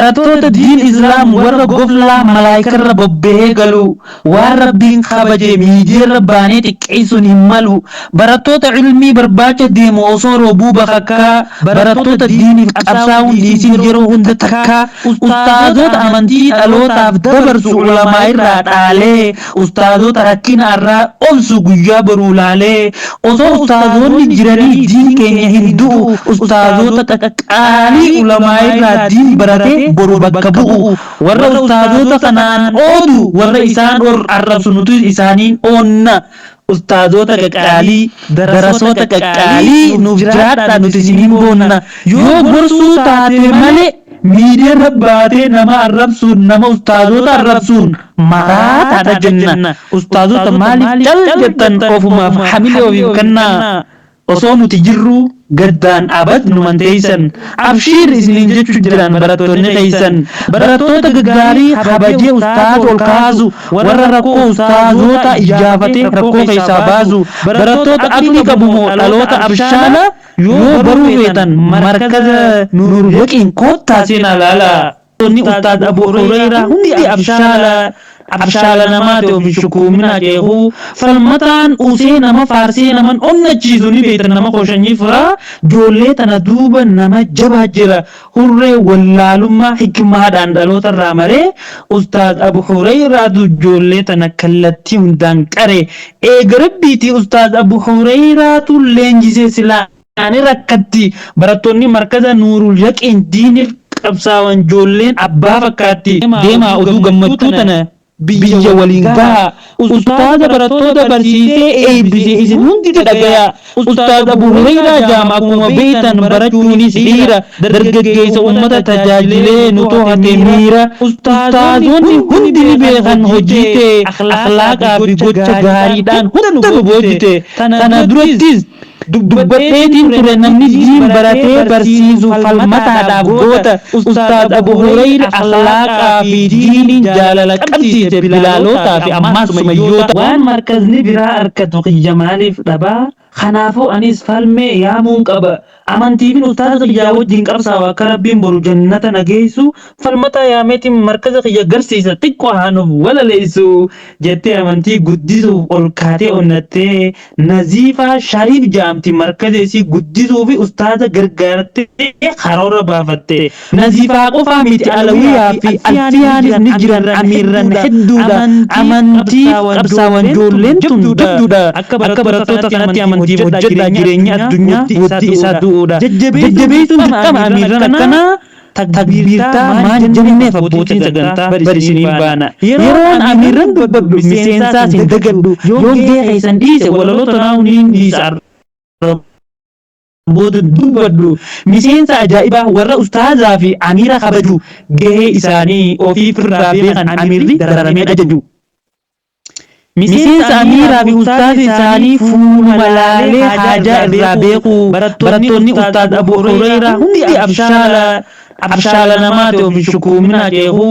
barattoota diin islaam warra goflaa malaayikarra bobba'ee galu waan rabbiin kabaje miidiyaarra baanee xiqqeessuun hin malu barattoota ilmii barbaacha deemu osoo roobuu bakakkaa barattoota diiniif qabsaa'uun dhiisiin yeroo hunda takkaa ustaazota amantii dhalootaaf dabarsu ulamaa irraa dhaalee ustaazota rakkina irraa obsu guyyaa boruu laalee osoo ustaazonni jiranii diin keenya hin du'u ustaazota qaqqaalii ulamaa irraa diin baratee boru bakka bu'u warra ustaazota kanaan oodu warra isaan arrabsu nuti isaaniin oonna ustaazota qaqqaalii darasoota qaqqaalii nuuf jiraadha nuti isiniin boonna yoo gorsuu taate malee miidiyaarra baatee nama arrabsuun nama ustaazota arrabsuun maraataadha jenna ustaazota maaliif cal jettan ofumaaf hamilee ofiif kennaa osoo nuti jirru gaddaan abad numan teeysan abshiir isiniin jechuu jiran barattoonni teeysan barattoota gaggaarii kabajee ustaaz ol kaasu warra rakkoo ustaazota ijaafatee rakkoo keessaa baasu barattoota aqlii qabumoo dhaloota abshaala yoo baruu feetan markaza nuur yaqiin koottaa seenaa laala ustaaz Abu Hurayraa hundi abshaala namaati ofi shukuumina jeehu falmataan usee nama faarsee naman onnachiisu ni beektan nama koshanyii firaa joollee tana duuba nama jabaa jira hurree wallaalummaa hikmaadhaan dhaloota irraa maree ustaaz Abu Hurayraatu joollee tana kallattii hundaan qare eega rabbiiti ustaaz Abu Hurayraatu leenjisee silaa ani rakkatti barattoonni markaza nuurul yaqiin diiniif qabsaawan joolleen abbaa fakkaatti deemaa oduu gammachuu tana biyya waliin gaha ustaaza barattoota barsiisee eebbise isin hundi dhagaya ustaaz Abu Hurayraa jaama akkuma beektan barachuunis dhiira dargaggeessa ummata tajaajilee nu to'ate miira ustaazonni hundi ni beekan hojii ta'e akhlaaqaa fi gocha gaariidhaan hunda nu boojite tana durattis dubbatteetiin ture namni diin baratee barsiisu falmataadhaaf goota ustaaz Abu Hurayraa akhlaaqaa fi diiniin jaalala qabsiise bilaalootaa fi ammaas sumayyoota waan markazni biraa arkatu qiyya maaliif dhabaa kanaafuu anis falmee yaamuun qaba amantiifin ustaaza qiyyaa wajjin qabsaa'u akka rabbiin boru jannata nageessu falmata yaameetiin markaza qiyya garsiisa xiqqoo haanuuf walaleessu jettee amantii guddisuuf ol kaatee onnattee Naziifaa Shariif jaamti markazeesii guddisuu fi ustaaza gargaartee karoora baafatte Naziifaa qofaa miti Alawiyaa fi Alfiyaanis ni jiran amiirran hedduudha amantii qabsaa'an joolleen tun jabduudha akka barattoota kanatti amantiif hojjedhaa jireenya addunyaatti watti isaa du'uudha jajjabeessuun dirqama amiirran akkanaa takbiirtaa maan jenneef abbootiin sagantaa barisiniin baana yeroon amiirran dubbaddu miseensaas hin dagaddu yoo gahee keessan dhiise walaloo tanaa huniin dhiisa booda dubbaddu miseensa ajaa'ibaa warra ustaazaa fi amiira kabaju gahee isaanii ofiif irraa beekan amiirri dararamee ajaju miseensa amiiraa fi ustaazi isaanii fuuluma laalee haajaa irraa beeku barattoonni ustaaz Abu Hurayraa hundi abshaala namaati ofi shukuumina jeehu